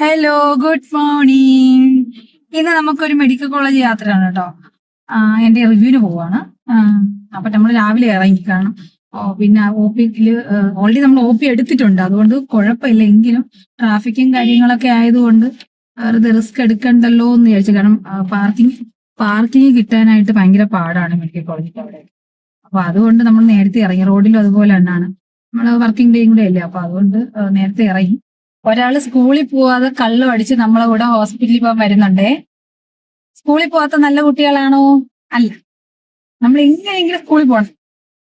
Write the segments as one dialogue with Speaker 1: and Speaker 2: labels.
Speaker 1: Hello, good morning. ഇന്ന് നമുക്കൊരു medical college യാത്രയാണ് കേട്ടോ. എന്റെ റിവ്യൂവിന് പോവാണ്. അപ്പൊ നമ്മൾ രാവിലെ ഇറങ്ങി കാരണം പിന്നെ OPയിൽ ഓൾറെഡി നമ്മൾ OP എടുത്തിട്ടുണ്ട്, അതുകൊണ്ട് കുഴപ്പമില്ല. എങ്കിലും ട്രാഫിക്കും കാര്യങ്ങളൊക്കെ ആയതുകൊണ്ട് വെറുതെ റിസ്ക് എടുക്കണ്ടല്ലോ എന്ന് വിചാരിച്ചു. കാരണം പാർക്കിംഗ് കിട്ടാനായിട്ട് ഭയങ്കര പാടാണ് മെഡിക്കൽ കോളേജിന്റെ അവിടെ. അപ്പൊ അതുകൊണ്ട് നമ്മൾ നേരത്തെ ഇറങ്ങി. റോഡിലും അതുപോലെ തന്നെയാണ്, നമ്മൾ വർക്കിംഗ് ഡേയും കൂടെ അല്ലേ, അപ്പൊ അതുകൊണ്ട് നേരത്തെ ഇറങ്ങി. ഒരാള് സ്കൂളിൽ പോവാതെ കള്ളും അടിച്ച് നമ്മളെ കൂടെ ഹോസ്പിറ്റലിൽ പോകാൻ വരുന്നുണ്ടേ. സ്കൂളിൽ പോവാത്ത നല്ല കുട്ടികളാണോ? അല്ല, നമ്മൾ എങ്ങനെയെങ്കിലും സ്കൂളിൽ പോകണം.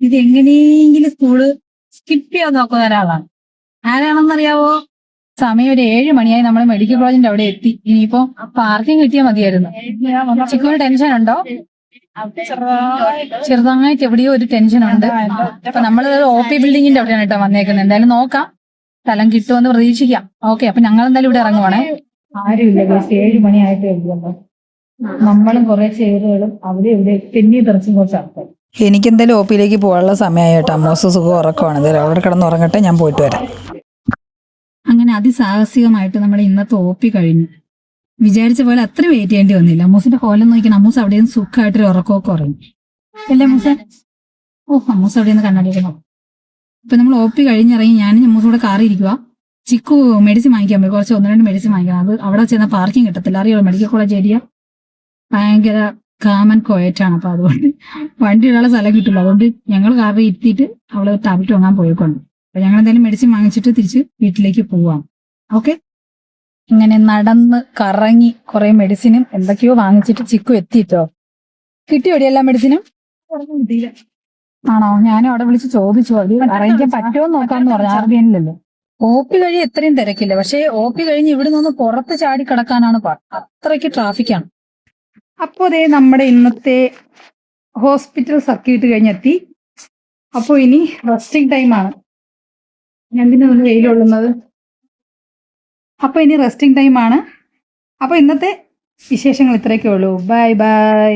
Speaker 1: ഇത് എങ്ങനെയെങ്കിലും സ്കൂള് സ്കിപ്പ് ചെയ്യാൻ നോക്കുന്ന ഒരാളാണ്. ആരാണെന്നറിയാവോ? സമയം ഒരു 7 മണിയായി, നമ്മൾ മെഡിക്കൽ കോളേജിന്റെ അവിടെ എത്തി. ഇനിയിപ്പോ പാർക്കിംഗ് കിട്ടിയാൽ മതിയായിരുന്നു. ചിക്കുവിന് ടെൻഷൻ ഉണ്ടോ? ചെറുതായിട്ട് എവിടെയോ ഒരു ടെൻഷൻ ഉണ്ട്. അപ്പൊ നമ്മള് OP ബിൽഡിങ്ങിന്റെ അവിടെയാണ് കേട്ടോ വന്നേക്കുന്നത്. എന്തായാലും നോക്കാം, സ്ഥലം കിട്ടുമെന്ന് പ്രതീക്ഷിക്കാം. ഓക്കെ, അപ്പൊ ഞങ്ങൾ എന്തായാലും ഇവിടെ ഇറങ്ങുവാണേ. ആരുമില്ല, 7 മണിയായിട്ടേ ഉള്ളൂ. നമ്മളും കുറെ ചെയറുകളും അവിടെ ഇവിടെ തെന്നി തെറിച്ചും കുറച്ച് ആൾക്കാർ.
Speaker 2: എനിക്കെന്തായാലും OPയിലേക്ക് പോകാനുള്ള സമയമായി കേട്ടോ. അമ്മോസ് സുഖം ഉറക്കമാണ്. എന്തായാലും അവിടെ കിടന്ന് ഉറങ്ങട്ടെ, ഞാൻ പോയിട്ട് വരാം.
Speaker 1: അങ്ങനെ അതിസാഹസികമായിട്ട് നമ്മുടെ ഇന്നത്തെ OP കഴിഞ്ഞു. വിചാരിച്ച പോലെ അത്ര വെയിറ്റ് ചെയ്യേണ്ടി വന്നില്ല. അമ്മൂസിന്റെ കോലം നോക്കിയാണ്. അമ്മൂസ് അവിടെ നിന്ന് സുഖമായിട്ടൊരു ഉറക്കമൊക്കെ ഉറങ്ങി അല്ലേ അമ്മൂസ? അമ്മൂസ് അവിടെ നിന്ന് കണ്ണാടിക്കണം. ഇപ്പൊ നമ്മൾ OP കഴിഞ്ഞിറങ്ങി ഞാനും അമ്മൂസും കൂടെ കാറി ഇരിക്കുക. ചിക്കു മെഡിസിൻ വാങ്ങിക്കാൻ പോയി, കുറച്ച് 1-2 മെഡിസിൻ വാങ്ങിക്കണം. അത് അവിടെ ചെന്ന പാർക്കിംഗ് കിട്ടത്തില്ല, അറിയോ? മെഡിക്കൽ കോളേജ് ഏരിയ ഭയങ്കര കാമൻ കോയറ്റാണ്. അപ്പൊ അതുകൊണ്ട് വണ്ടി ഇടാനുള്ള സ്ഥലം കിട്ടില്ല. അതുകൊണ്ട് ഞങ്ങൾ കാറിൽ ഇരുത്തിയിട്ട് അവള് ടാബ്ലറ്റ് വാങ്ങാൻ പോയിക്കൊണ്ട്. അപ്പൊ ഞങ്ങൾ എന്തായാലും മെഡിസിൻ വാങ്ങിച്ചിട്ട് തിരിച്ച് വീട്ടിലേക്ക് പോവാം. ഓക്കെ, ഇങ്ങനെ നടന്ന് കറങ്ങി കുറെ മെഡിസിനും എന്തൊക്കെയോ വാങ്ങിച്ചിട്ട് ചിക്കു എത്തിയിട്ടോ. കിട്ടിയോടി എല്ലാ മെഡിസിനും? കിട്ടിയില്ല. ആണോ? ഞാനും അവിടെ വിളിച്ച് ചോദിച്ചു, അത് അറേഞ്ച് ചെയ്യാൻ പറ്റുമോ നോക്കാന്ന് പറഞ്ഞു. RBNലല്ലോ. OP കഴിഞ്ഞ് എത്രയും തിരക്കില്ല, പക്ഷെ OP കഴിഞ്ഞ് ഇവിടെ നിന്ന് പുറത്ത് ചാടി കിടക്കാനാണ് പാട്. അത്രയ്ക്ക് ട്രാഫിക്കാണ്. അപ്പോൾ അതേ നമ്മുടെ ഇന്നത്തെ ഹോസ്പിറ്റൽ സർക്യൂട്ട് കഴിഞ്ഞെത്തി. അപ്പോൾ ഇനി റെസ്റ്റിംഗ് ടൈമാണ്. ഞാൻ പിന്നെ ഒന്ന് വെയിലുള്ളുന്നത്. അപ്പോൾ ഇനി റെസ്റ്റിംഗ് ടൈമാണ്. അപ്പോൾ ഇന്നത്തെ വിശേഷങ്ങൾ ഇത്രയൊക്കെ ഉള്ളൂ. Bye bye.